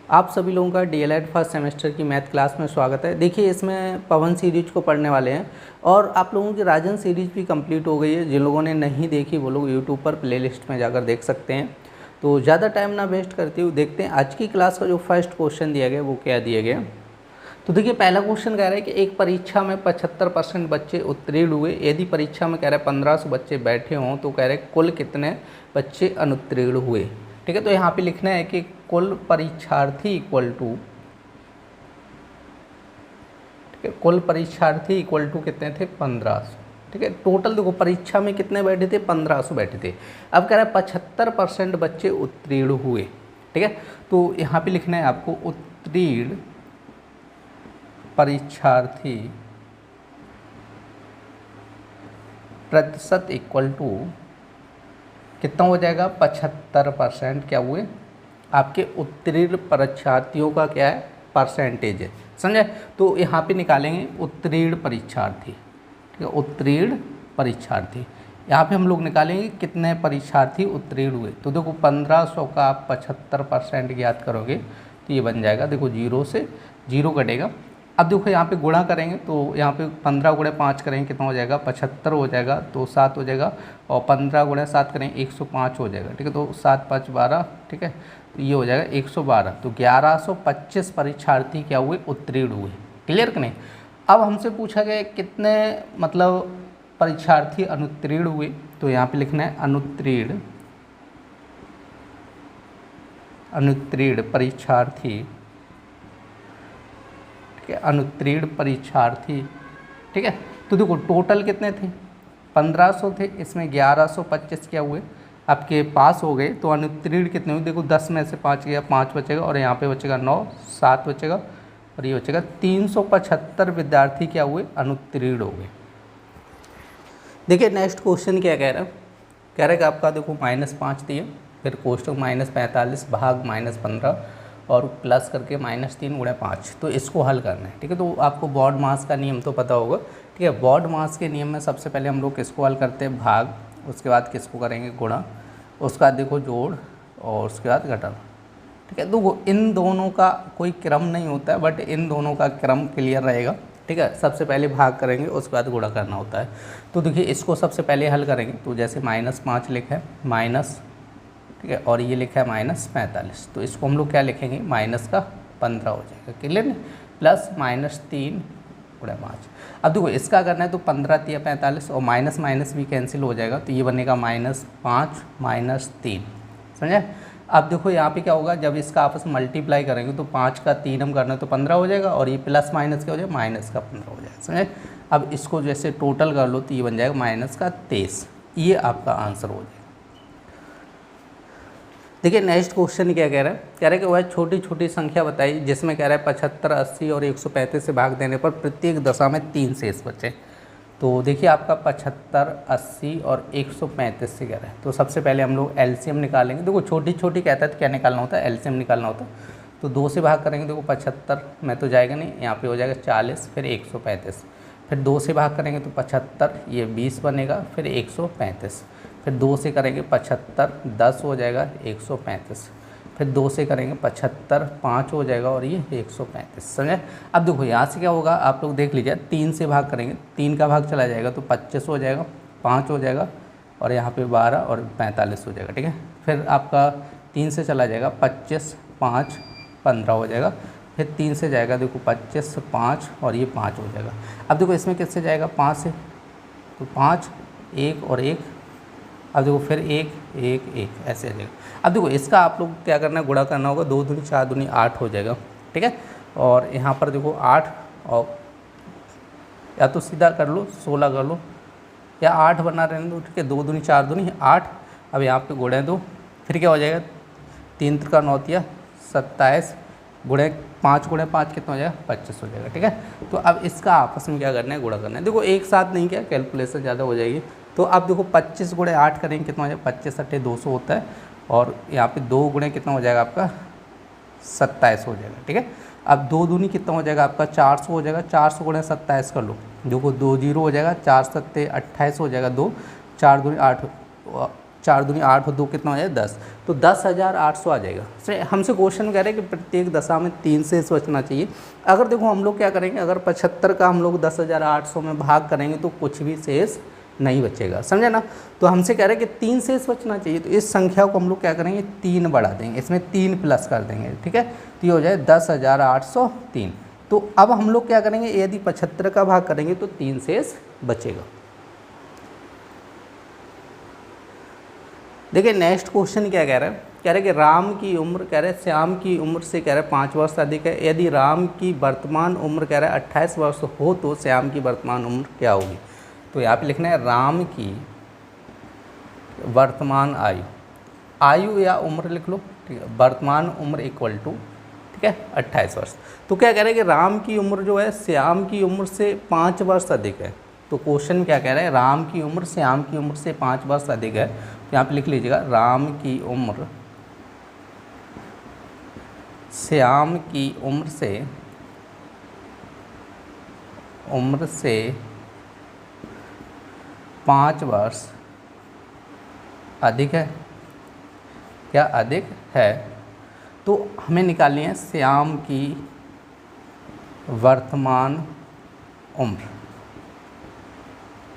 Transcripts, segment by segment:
आप सभी लोगों का डीएलएड फर्स्ट सेमेस्टर की मैथ क्लास में स्वागत है। देखिए, इसमें पवन सीरीज को पढ़ने वाले हैं और आप लोगों की राजन सीरीज भी कंप्लीट हो गई है। जिन लोगों ने नहीं देखी वो लोग यूट्यूब पर प्लेलिस्ट में जाकर देख सकते हैं। तो ज़्यादा टाइम ना वेस्ट करते हुए देखते हैं आज की क्लास का जो फर्स्ट क्वेश्चन दिया गया वो क्या दिया गया। तो देखिए, पहला क्वेश्चन कह रहा है कि एक परीक्षा में 75% बच्चे उत्तीर्ण हुए। यदि परीक्षा में कह रहा है 1500 बच्चे बैठे हों तो कह रहे हैं कुल कितने बच्चे अनुत्तीर्ण हुए। ठीक है, तो यहाँ पे लिखना है कि कुल परीक्षार्थी इक्वल टू, ठीक है, कुल परीक्षार्थी इक्वल टू कितने थे 1500। ठीक है, टोटल देखो परीक्षा में कितने बैठे थे 1500 बैठे थे। अब कह रहा है 75% बच्चे उत्तीर्ण हुए। ठीक है, तो यहाँ पे लिखना है आपको उत्तीर्ण परीक्षार्थी प्रतिशत इक्वल टू कितना हो जाएगा 75% क्या हुए आपके उत्तीर्ण परीक्षार्थियों का क्या है परसेंटेज है, समझे। तो यहाँ पे निकालेंगे उत्तीर्ण परीक्षार्थी। ठीक है, उत्तीर्ण परीक्षार्थी यहाँ पे हम लोग निकालेंगे कितने परीक्षार्थी उत्तीर्ण हुए। तो देखो 1500 का आप 75% ज्ञात करोगे तो ये बन जाएगा, देखो 0 से 0 कटेगा। अब देखो यहाँ पे गुणा करेंगे तो यहाँ पे 15 गुणे 5 करेंगे कितना हो जाएगा 75 हो जाएगा, तो 7 हो जाएगा। और 15 गुणे 7 करेंगे 105 हो जाएगा। ठीक है, तो 7 5 12। ठीक है, तो ये हो जाएगा 112। तो 1125 परीक्षार्थी क्या हुए उत्तीर्ण हुए। क्लियर कि नहीं। अब हमसे पूछा गया कितने मतलब परीक्षार्थी अनुत्तीर्ण हुए। तो यहाँ पे लिखना है अनुत्तीर्ण परीक्षार्थी। अनुत्तीर्ण परीक्षार्थी। ठीक है, तो देखो टोटल कितने थे 1500 थे, इसमें 1125 क्या हुए आपके पास हो गए। तो अनुत्तीर्ण कितने हुए देखो 10 में से 5 गया 5 बचेगा, और यहाँ पे बचेगा 9, 7 बचेगा, और ये बचेगा 375 विद्यार्थी क्या हुए अनुत्तीर्ण हो गए। देखिए नेक्स्ट क्वेश्चन क्या कह रहा है, कह रहा है कि आपका देखो -5 दिए, फिर कोष्टक -45 भाग -15 और प्लस करके -3 गुणा 5। तो इसको हल करना है। ठीक है, तो आपको बॉड मास का नियम तो पता होगा। ठीक है, बॉड मास के नियम में सबसे पहले हम लोग किसको हल करते हैं भाग, उसके बाद किसको करेंगे गुणा, उसके बाद देखो जोड़, और उसके बाद घटाना। ठीक है, तो इन दोनों का कोई क्रम नहीं होता है, बट इन दोनों का क्रम क्लियर रहेगा। ठीक है, सबसे पहले भाग करेंगे उसके बाद गुणा करना होता है। तो देखिए इसको सबसे पहले हल करेंगे, तो जैसे -5 लिखा है माइनस, ठीक है, और ये लिखा है -45, तो इसको हम लोग क्या लिखेंगे -15 हो जाएगा। क्लियर नहीं, प्लस -3 गुणा 5। अब देखो इसका करना है तो 15 × 45 और माइनस माइनस भी कैंसिल हो जाएगा, तो ये बनेगा -5 - 3। समझे। अब देखो यहाँ पे क्या होगा, जब इसका आपस में मल्टीप्लाई करेंगे तो 5 का 3 हम करना है तो 15 हो जाएगा, और ये प्लस माइनस क्या हो जाएगा -15 हो जाएगा। समझे। अब इसको जैसे टोटल कर लो तो ये बन जाएगा -23। ये आपका आंसर हो जाएगा। देखिए नेक्स्ट क्वेश्चन क्या कह रहा है, कह रहा है कि वह छोटी छोटी संख्या बताई जिसमें कह रहा है 75, 80 और 135 से भाग देने पर प्रत्येक दशा में 3 शेष बचे। तो देखिए आपका 75, 80 और 135 से कह रहा है, तो सबसे पहले हम लोग एलसीएम निकालेंगे। देखो छोटी छोटी कहता है तो क्या निकालना होता है एलसीएम निकालना होता है। तो 2 से भाग करेंगे, देखो 75 में तो जाएगा नहीं, यहाँ पे हो जाएगा 40, फिर 135, फिर 2 से भाग करेंगे तो 75, ये 20 बनेगा, फिर 135, फिर 2 से करेंगे 75, 10 हो जाएगा 135, फिर 2 से करेंगे 75, 5 हो जाएगा, और ये 135। समझे। अब देखो यहाँ से क्या होगा आप लोग देख लीजिए, 3 से भाग करेंगे, 3 का भाग चला जाएगा तो 25 हो जाएगा, 5 हो जाएगा, और यहाँ पे 12 और 45 हो जाएगा। ठीक है, फिर आपका 3 से चला जाएगा 25, 5, 15 हो जाएगा, फिर 3 से जाएगा देखो 25, 5 और ये 5 हो जाएगा। अब देखो इसमें किससे जाएगा 5 से, तो 5, 1 और 1, अब देखो फिर 1, 1, 1 ऐसे आ जाएगा। अब देखो इसका आप लोग क्या करना है गुणा करना होगा, 2 दूनी 4 दूनी 8 हो जाएगा। ठीक है, और यहाँ पर देखो 8, और या तो सीधा कर लो 16 कर लो, या 8 बना रहने दो। ठीक है, 2 दूनी 4 दूनी 8। अब यहाँ पे गुणे दो, फिर क्या हो जाएगा 3 × 9 = 27, गुणे 5 गुणे 5 कितना हो जाएगा 25 हो जाएगा। ठीक है, तो अब इसका आपस में क्या करना है गुणा करना है। देखो एक साथ नहीं, क्या कैलकुलेशन ज़्यादा हो जाएगी। तो अब देखो 25 गुणे 8 करेंगे कितना हो जाएगा 25 × 8 = 200 होता है, और यहाँ पे 2 गुणे कितना हो जाएगा आपका 27 हो जाएगा। ठीक है, अब 2 दूनी कितना हो जाएगा आपका 400 हो जाएगा, 400 गुणे 27 कर लो, देखो 2 0 हो जाएगा, 4 × 7 = 28 हो जाएगा, 2 4 दूनी 8, 4 दूनी 8 और 2 कितना हो जाए 10, तो 10,800 आ जाएगा। सही, हमसे क्वेश्चन कह रहे हैं कि प्रत्येक दशा में 3 शेष बचना चाहिए। अगर देखो हम लोग क्या करेंगे, अगर 75 का हम लोग 10,800 में भाग करेंगे तो कुछ भी शेष नहीं बचेगा, समझे ना। तो हमसे कह रहे हैं कि 3 शेष बचना चाहिए, तो इस संख्या को हम लोग क्या करेंगे 3 बढ़ा देंगे, इसमें 3 प्लस कर देंगे, ठीक है। तो ये हो जाए 10,803। तो अब हम लोग क्या करेंगे, यदि 75 का भाग करेंगे तो 3 शेष बचेगा। देखिए नेक्स्ट क्वेश्चन क्या कह रहा है, कह रहे कि राम की उम्र, कह रहे श्याम की उम्र से कह रहे 5 वर्ष अधिक है। यदि राम की वर्तमान उम्र कह रहा है 28 वर्ष हो तो श्याम की वर्तमान उम्र क्या होगी। तो यहाँ पे लिखना है राम की वर्तमान आयु, आयु या उम्र लिख लो, ठीक है। वर्तमान उम्र इक्वल टू, ठीक है, 28 वर्ष। तो क्या कह रहे हैं कि राम की उम्र जो है श्याम की उम्र से 5 वर्ष अधिक है। तो क्वेश्चन क्या कह रहा है, राम की उम्र श्याम की उम्र से 5 वर्ष अधिक है। तो यहाँ पे लिख लीजिएगा राम की उम्र श्याम की उम्र से 5 वर्ष अधिक है, क्या अधिक है। तो हमें निकालनी है श्याम की वर्तमान उम्र,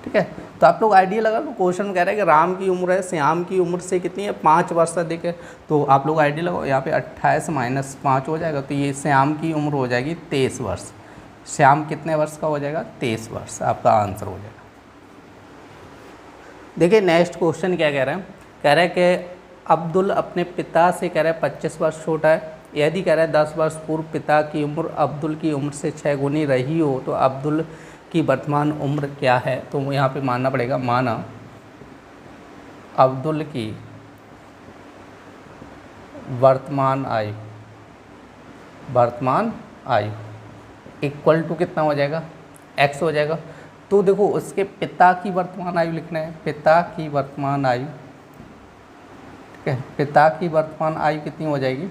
ठीक है। तो आप लोग आइडिया लगा लो, क्वेश्चन कह रहा है कि राम की उम्र है श्याम की उम्र से कितनी है 5 वर्ष अधिक है। तो आप लोग आइडिया लगाओ, यहाँ पे 28 माइनस 5 हो जाएगा, तो ये श्याम की उम्र हो जाएगी 23 वर्ष। श्याम कितने वर्ष का हो जाएगा 23 वर्ष, आपका आंसर हो जाएगा। देखिए नेक्स्ट क्वेश्चन क्या कह रहा है, कह रहा है कि अब्दुल अपने पिता से कह रहा है 25 वर्ष छोटा है। यदि कह रहा है 10 वर्ष पूर्व पिता की उम्र अब्दुल की उम्र से 6 गुनी रही हो तो अब्दुल की वर्तमान उम्र क्या है। तो यहाँ पे मानना पड़ेगा, माना अब्दुल की वर्तमान आयु इक्वल टू कितना हो जाएगा, x हो जाएगा। तो देखो उसके पिता की वर्तमान आयु लिखना है, पिता की वर्तमान आयु, ठीक है। पिता की वर्तमान आयु कितनी हो जाएगी,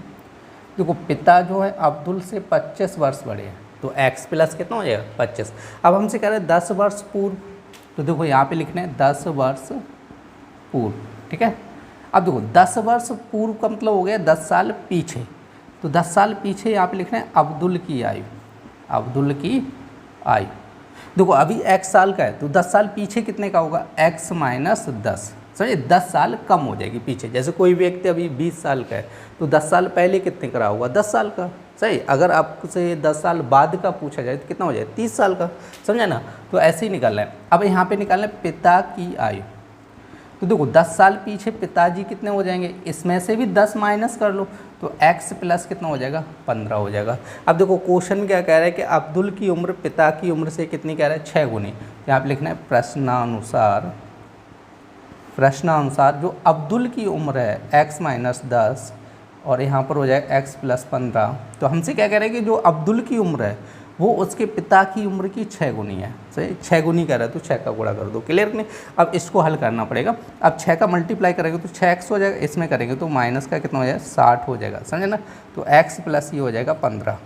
देखो पिता जो है अब्दुल से 25 वर्ष बड़े हैं, तो x प्लस कितना हो जाएगा 25। अब हमसे कह रहे हैं 10 वर्ष पूर्व, तो देखो यहाँ पे लिखना है 10 वर्ष पूर्व, ठीक है। अब देखो 10 वर्ष पूर्व का मतलब हो गया 10 साल पीछे, तो 10 साल पीछे यहाँ पे लिखना है अब्दुल की आयु, अब्दुल की आयु। देखो अभी x साल का है तो 10 साल पीछे कितने का होगा, x माइनस 10, समझिए 10 साल कम हो जाएगी पीछे। जैसे कोई व्यक्ति अभी 20 साल का है तो 10 साल पहले कितने का रहा होगा 10 साल का, सही। अगर आपसे 10 साल बाद का पूछा जाए तो कितना हो जाए 30 साल का, समझे ना। तो ऐसे ही निकालना है। अब यहाँ पे निकालना है पिता की आयु, तो देखो 10 साल पीछे पिताजी कितने हो जाएंगे, इसमें से भी 10 माइनस कर लो तो x प्लस कितना हो जाएगा 15 हो जाएगा। अब देखो क्वेश्चन क्या कह रहा है कि अब्दुल की उम्र पिता की उम्र से कितनी कह रहा है 6 गुनी। तो यहाँ पे लिखना है प्रश्नानुसार जो अब्दुल की उम्र है x माइनस 10 और यहाँ पर हो जाएगा x प्लस 15। तो हमसे क्या कह रहे हैं कि जो अब्दुल की उम्र है वो उसके पिता की उम्र की 6 गुनी है, सही। 6 गुनी कह रहा है तो 6 का गुणा कर दो, क्लियर नहीं। अब इसको हल करना पड़ेगा। अब 6 का मल्टीप्लाई करेंगे तो 6x हो जाएगा, इसमें करेंगे तो माइनस का कितना हो जाएगा 60 हो जाएगा, समझे ना। तो x प्लस ये हो जाएगा 15।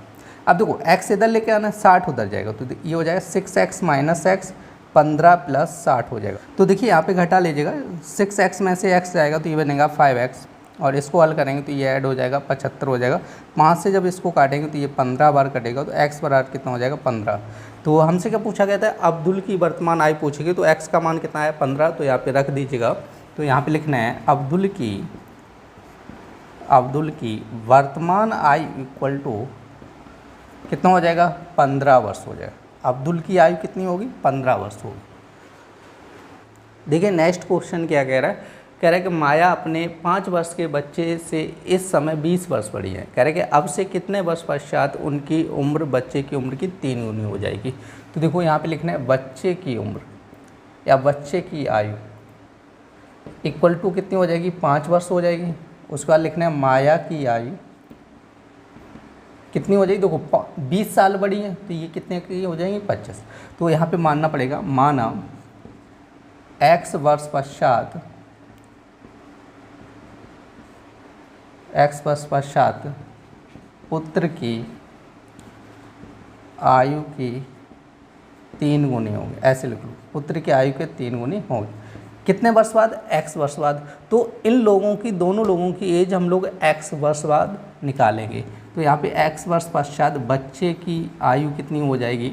अब देखो x इधर लेके आना है, 60 उधर जाएगा, तो ये हो जाएगा 6x माइनस x, 15 प्लस 60 हो जाएगा। तो देखिए यहाँ पे घटा लीजिएगा, 6x में से x जाएगा तो ये बनेगा 5x, और इसको हल करेंगे तो ये ऐड हो जाएगा 75 हो जाएगा। 5 से जब इसको काटेंगे तो ये 15 बार कटेगा, तो x बराबर कितना हो जाएगा 15। तो हमसे क्या पूछा गया था, अब्दुल की वर्तमान आयु पूछेगी, तो x का मान कितना है 15, तो यहाँ पे रख दीजिएगा। तो यहाँ पे लिखना है अब्दुल की वर्तमान आयु इक्वल टू कितना हो जाएगा 15 वर्ष हो जाएगा। अब्दुल की आयु कितनी होगी 15 वर्ष होगी। देखिए नेक्स्ट क्वेश्चन क्या कह रहा है, कह रहा है कि माया अपने 5 वर्ष के बच्चे से इस समय 20 वर्ष बड़ी है। कह रहा है कि अब से कितने वर्ष पश्चात उनकी उम्र बच्चे की उम्र की 3 गुनी हो जाएगी। तो देखो यहाँ पे लिखना है बच्चे की उम्र या बच्चे की आयु इक्वल टू कितनी हो जाएगी 5 वर्ष हो जाएगी। उसके बाद लिखना है माया की आयु कितनी हो जाएगी, देखो 20 साल बड़ी है तो ये कितने की हो जाएंगी 25। तो यहाँ पे मानना पड़ेगा, माना x वर्ष पश्चात पुत्र की आयु की 3 गुनी होगी, ऐसे लिख लो, पुत्र की आयु के 3 गुनी होगी। कितने वर्ष बाद, x वर्ष बाद। तो इन लोगों की, दोनों लोगों की एज हम लोग x वर्ष बाद निकालेंगे। तो यहाँ पे x वर्ष पश्चात बच्चे की आयु कितनी हो जाएगी,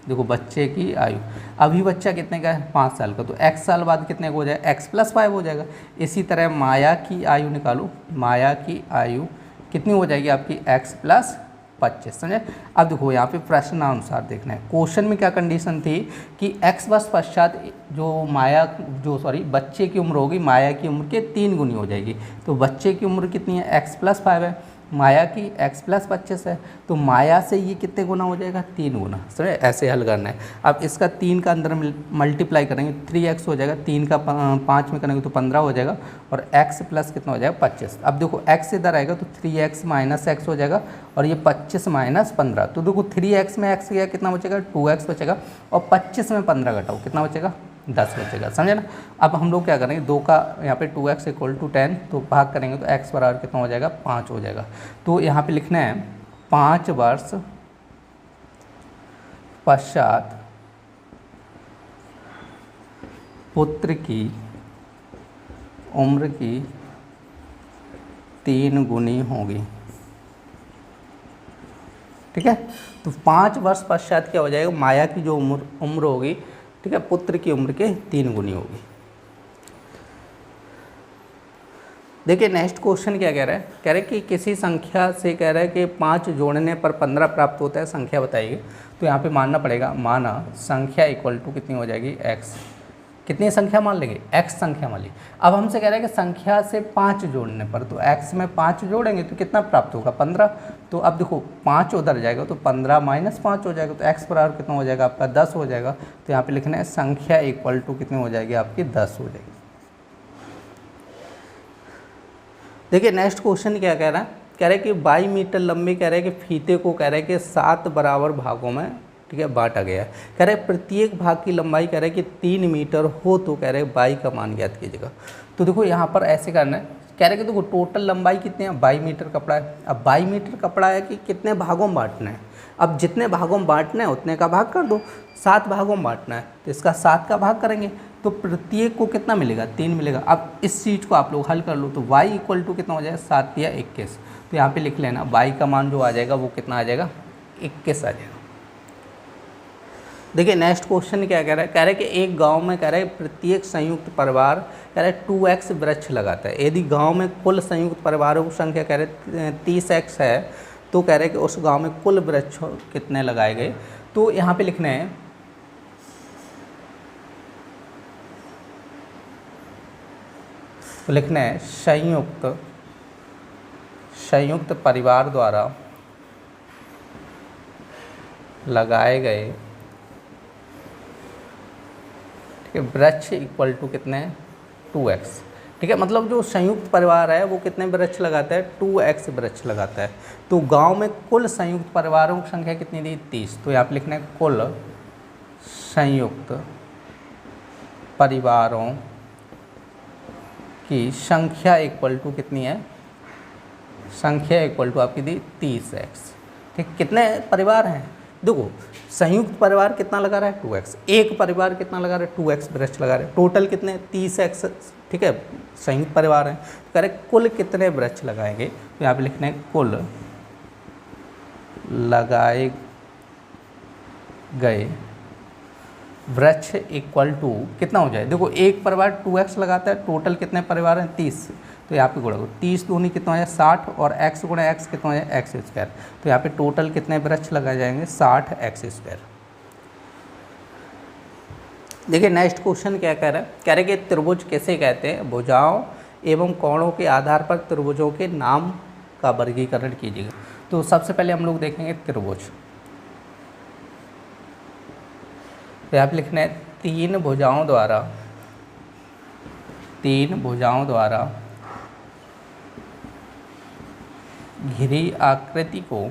देखो बच्चे की आयु, अभी बच्चा कितने का है, 5 साल का, तो x साल बाद कितने का हो जाएगा, x + 5 हो जाएगा। इसी तरह माया की आयु निकालो, माया की आयु कितनी हो जाएगी आपकी, x + 25, समझे। अब देखो यहाँ पे प्रश्नानुसार देखना है, क्वेश्चन में क्या कंडीशन थी कि x वर्ष पश्चात जो बच्चे की उम्र होगी माया की उम्र के 3 गुनी हो जाएगी। तो बच्चे की उम्र कितनी है, x + 5 है, माया की x + 25 है, तो माया से ये कितने गुना हो जाएगा, 3 गुना, समझे। ऐसे हल करना है। अब इसका 3 का अंदर मल्टीप्लाई करेंगे 3x हो जाएगा, 3 का 5 में करेंगे तो 15 हो जाएगा, और x प्लस कितना हो जाएगा, 25। अब देखो x इधर आएगा तो 3x - x हो जाएगा, और ये 25 - 15, तो देखो 3x में x गया कितना बचेगा, 2x बचेगा, और 25 में 15 घटाओ कितना बचेगा, 10 बचेगा, समझे ना। अब हम लोग क्या करेंगे, 2 का यहाँ पे 2x = 10, तो भाग करेंगे तो x बराबर कितना हो जाएगा, 5 हो जाएगा। तो यहाँ पे लिखना है 5 वर्ष पश्चात पुत्र की उम्र की 3 गुनी होगी, ठीक है। तो 5 वर्ष पश्चात क्या हो जाएगा, माया की जो उम्र होगी, ठीक है, पुत्र की उम्र के 3 गुनी होगी। देखिए नेक्स्ट क्वेश्चन क्या कह रहा है, कह रहे कि किसी संख्या से कह रहा है कि 5 जोड़ने पर 15 प्राप्त होता है, संख्या बताइए। तो यहाँ पे मानना पड़ेगा, माना संख्या = कितनी हो जाएगी, x, कितनी संख्या मान लेंगे, x संख्या मान ली। अब हमसे कह रहा है कि संख्या से 5 जोड़ने पर, तो x में 5 जोड़ेंगे तो कितना प्राप्त होगा, 15। तो अब देखो 5 उधर जाएगा तो 15 - 5 हो जाएगा, तो x बराबर कितना हो जाएगा आपका, 10 हो जाएगा। तो यहाँ पे लिखना है संख्या = कितनी हो जाएगी आपकी, 10 हो जाएगी। देखिए नेक्स्ट क्वेश्चन क्या कह रहा है, कह रहा है कि 22 मीटर लंबे, कह रहा है कि फीते को कह रहा है कि 7 बराबर भागों में, ठीक है, बांटा गया है। कह रहे प्रत्येक भाग की लंबाई कह रहे कि 3 मीटर हो, तो कह रहे 22 का मान ज्ञात कीजिएगा। तो देखो यहाँ पर ऐसे करना है, कह रहे कि देखो टोटल लंबाई कितनी है, 22 मीटर कपड़ा है। अब 22 मीटर कपड़ा है कि कितने भागों में बांटना है, अब जितने भागों में बांटना है उतने का भाग कर दो, 7 भागों में बांटना है तो इसका 7 का भाग करेंगे, तो प्रत्येक को कितना मिलेगा, 3 मिलेगा। अब इस चीज़ को आप लोग हल कर लो, तो y = कितना हो जाएगा, 7 या 21। तो यहाँ पे लिख लेना y का मान जो आ जाएगा वो कितना आ जाएगा, 21 आ जाएगा। देखिए नेक्स्ट क्वेश्चन क्या कह रहा है, कह रहा है कि एक गांव में कह रहा है प्रत्येक संयुक्त परिवार कह रहा है 2x वृक्ष लगाता है। यदि गांव में कुल संयुक्त परिवारों की संख्या कह रहे 30x है, तो कह रहे हैं कि उस गांव में कुल वृक्ष कितने लगाए गए। तो यहाँ पे लिखना है, तो लिखना है संयुक्त परिवार द्वारा लगाए गए, ठीक है, वृक्ष = कितने, 2x, ठीक है। मतलब जो संयुक्त परिवार है वो कितने वृक्ष लगाता है, 2x वृक्ष लगाता है। तो गांव में कुल संयुक्त परिवारों की संख्या कितनी दी, 30। तो यहाँ पे लिखना है कुल संयुक्त परिवारों की संख्या = कितनी है, संख्या = आपकी दी 30x, ठीक। कितने परिवार हैं, देखो संयुक्त परिवार कितना लगा रहा है, 2x, एक परिवार कितना लगा रहा है, 2x वृक्ष लगा रहा है, टोटल कितने 30x, ठीक है, संयुक्त परिवार हैं। तो कह रहे कुल कितने वृक्ष लगाएंगे, तो यहाँ पे लिखना है कुल लगाए गए वृक्ष = कितना हो जाए, देखो एक परिवार 2x लगाता है, टोटल कितने परिवार हैं, 30। तो यहाँ पे गुणा 30 दूनी कितना हो जाए 60, और x × x कितना हो जाए, x²। तो यहाँ पे टोटल कितने वृक्ष लगाए जाएंगे, 60x²। देखिए नेक्स्ट क्वेश्चन क्या कह रहा है, कह रहे कि त्रिभुज कैसे कहते हैं, भुजाओं एवं कोणों के आधार पर त्रिभुजों के नाम का वर्गीकरण कीजिएगा। तो सबसे पहले हम लोग देखेंगे त्रिभुज। तो यहाँ पे लिखना है तीन भुजाओं द्वारा घिरी आकृति को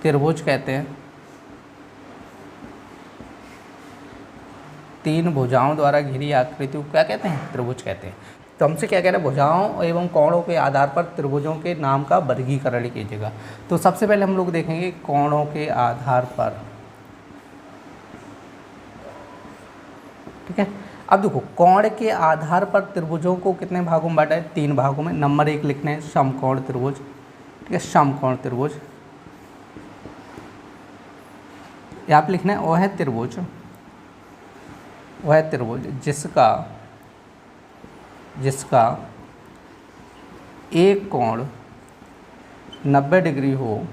त्रिभुज कहते हैं। तीन भुजाओं द्वारा घिरी आकृति को क्या कहते हैं, त्रिभुज कहते हैं। तो हमसे क्या कह रहे हैं, भुजाओं एवं कोणों के आधार पर त्रिभुजों के नाम का वर्गीकरण कीजिएगा। तो सबसे पहले हम लोग देखेंगे कोणों के आधार पर ठीक है। अब देखो कोण के आधार पर त्रिभुजों को कितने भागों में बांटा है, 3 भागों में। नंबर 1 लिखने हैं समकोण त्रिभुज, ठीक है, समकोण त्रिभुज। यहाँ पे लिखना है वह त्रिभुज, वह त्रिभुज जिसका एक कोण 90 डिग्री हो,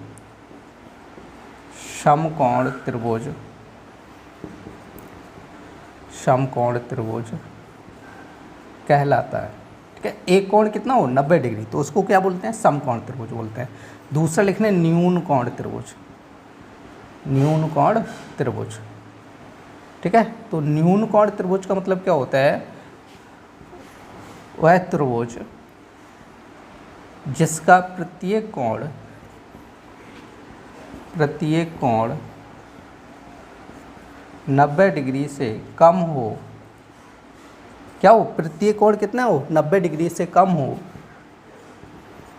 समकोण त्रिभुज, समकोण त्रिभुज कहलाता है। ठीक है, एक कोण कितना हो 90 डिग्री, तो उसको क्या बोलते हैं, समकोण त्रिभुज बोलते हैं। दूसरा लिखने न्यून कोण त्रिभुज, न्यून कोण त्रिभुज। ठीक है, तो न्यून कोण त्रिभुज का मतलब क्या होता है, वह त्रिभुज जिसका प्रत्येक कोण 90 डिग्री से कम हो, क्या हो, प्रत्येक कोण कितना हो 90 डिग्री से कम हो,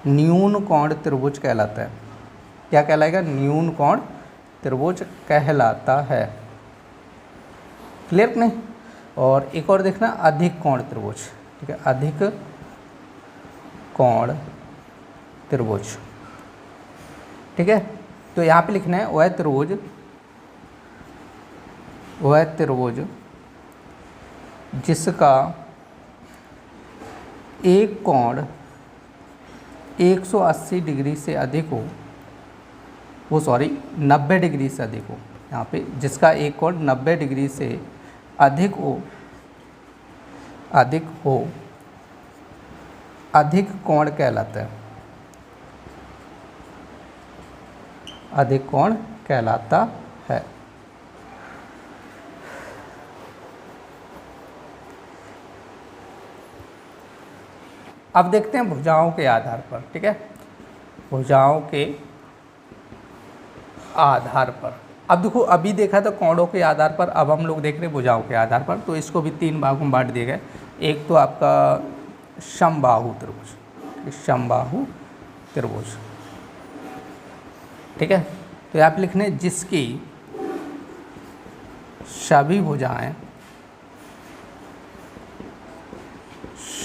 न्यून कोण त्रिभुज कहलाता है। क्या कहलाएगा, न्यून कोण त्रिभुज कहलाता है। क्लियर नहीं। और एक और देखना अधिक कोण त्रिभुज, ठीक है, अधिक कोण त्रिभुज। ठीक है, तो यहाँ पे लिखना है वह त्रिभुज जिसका एक कोण 180 डिग्री से अधिक हो, 90 डिग्री से अधिक हो। यहाँ पे जिसका एक कोण 90 डिग्री से अधिक हो, अधिक कोण कहलाता है, अधिक कोण कहलाता है। अब देखते हैं भुजाओं के आधार पर। ठीक है, भुजाओं के आधार पर। अब देखो अभी देखा था कोणों के आधार पर, अब हम लोग देख रहे हैं भुजाओं के आधार पर। तो इसको भी 3 भागों में बांट दिए गए। एक तो आपका समबाहु त्रिभुज, समबाहु त्रिभुज। ठीक है, तो यहाँ पे लिखने जिसकी सभी भुजाएं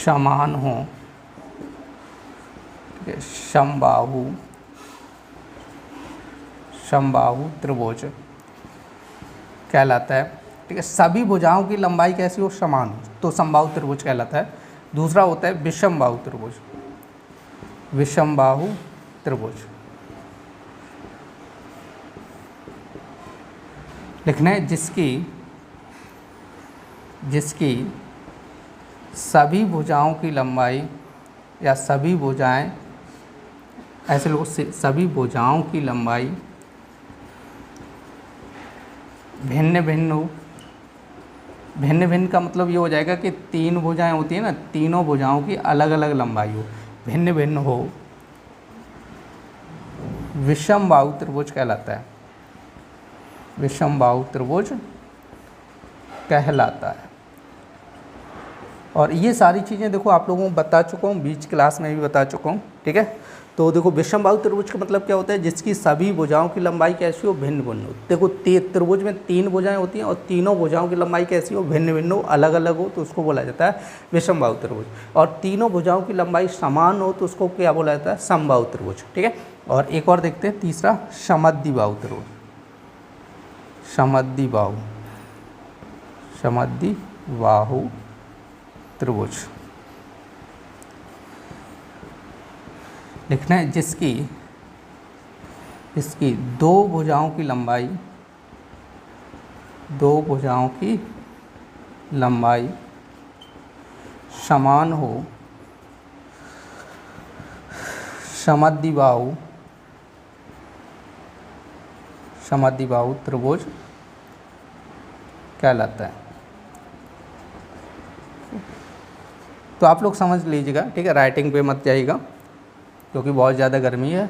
समान हों, समबाहु त्रिभुज कहलाता है। ठीक है, सभी भुजाओं की लंबाई कैसी हो, समान हो, तो समबाहु त्रिभुज कहलाता है। दूसरा होता है विषमबाहु त्रिभुज, विषमबाहु त्रिभुज। लिखना है जिसकी सभी भुजाओं की लंबाई या सभी भुजाएं, ऐसे लोग सभी भुजाओं की लंबाई भिन्न भिन्न हो। भिन्न भिन्न का मतलब ये हो जाएगा कि 3 भुजाएं होती है ना, तीनों भुजाओं की अलग अलग लंबाई हो, भिन्न भिन्न हो, विषमबाहु त्रिभुज कहलाता है, विषमबाहु त्रिभुज कहलाता है। और ये सारी चीज़ें देखो आप लोगों को बता चुका हूँ, बीच क्लास में भी बता चुका हूँ। ठीक है, तो देखो विषमबाहु त्रिभुज का मतलब क्या होता है, जिसकी सभी भुजाओं की लंबाई कैसी हो, भिन्न भिन्न हो। देखो त्रिभुज में 3 भुजाएं होती हैं और तीनों भुजाओं की लंबाई कैसी हो, भिन्न भिन्न हो, अलग अलग हो, तो उसको बोला जाता है विषमबाहु त्रिभुज। और तीनों भुजाओं की लंबाई समान हो तो उसको क्या बोला जाता है, समबाहु त्रिभुज। ठीक है, और एक और देखते हैं तीसरा समद्विबाहु त्रिभुज, समद्विबाहु त्रिभुज। लिखना है जिसकी 2 भुजाओं की लंबाई समान हो, समद्विबाहु त्रिभुज कहलाता है। तो आप लोग समझ लीजिएगा। ठीक है, राइटिंग पे मत जाइएगा क्योंकि बहुत ज़्यादा गर्मी है,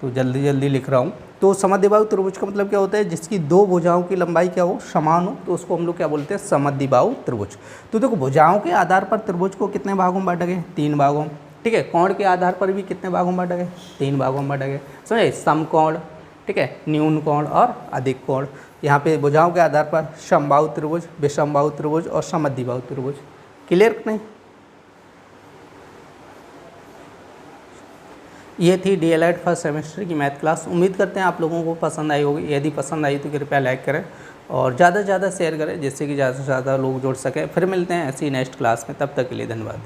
तो जल्दी जल्दी लिख रहा हूँ। तो समद्विबाहु त्रिभुज का मतलब क्या होता है, जिसकी 2 भुजाओं की लंबाई क्या हो, समान हो, तो उसको हम लोग क्या बोलते हैं, समद्विबाहु त्रिभुज। तो देखो भुजाओं के आधार पर त्रिभुज को कितने भागों में बांटा गया, 3 भागों में। ठीक है, कोण के आधार पर भी कितने भागों में बांटा गया, 3 भागों में बांटा गया। समझे, समकोण, ठीक है, न्यून कोण और अधिक कोण। यहाँ पे भुजाओं के आधार पर समबाहु त्रिभुज, विषमबाहु त्रिभुज और समद्विबाहु त्रिभुज। क्लियर नहीं? ये थी डीएलएड फर्स्ट सेमेस्टर की मैथ क्लास। उम्मीद करते हैं आप लोगों को पसंद आई होगी। यदि पसंद आई तो कृपया लाइक करें और ज़्यादा से ज़्यादा शेयर करें, जिससे कि ज़्यादा से ज़्यादा लोग जुड़ सकें। फिर मिलते हैं ऐसी नेक्स्ट क्लास में, तब तक के लिए धन्यवाद।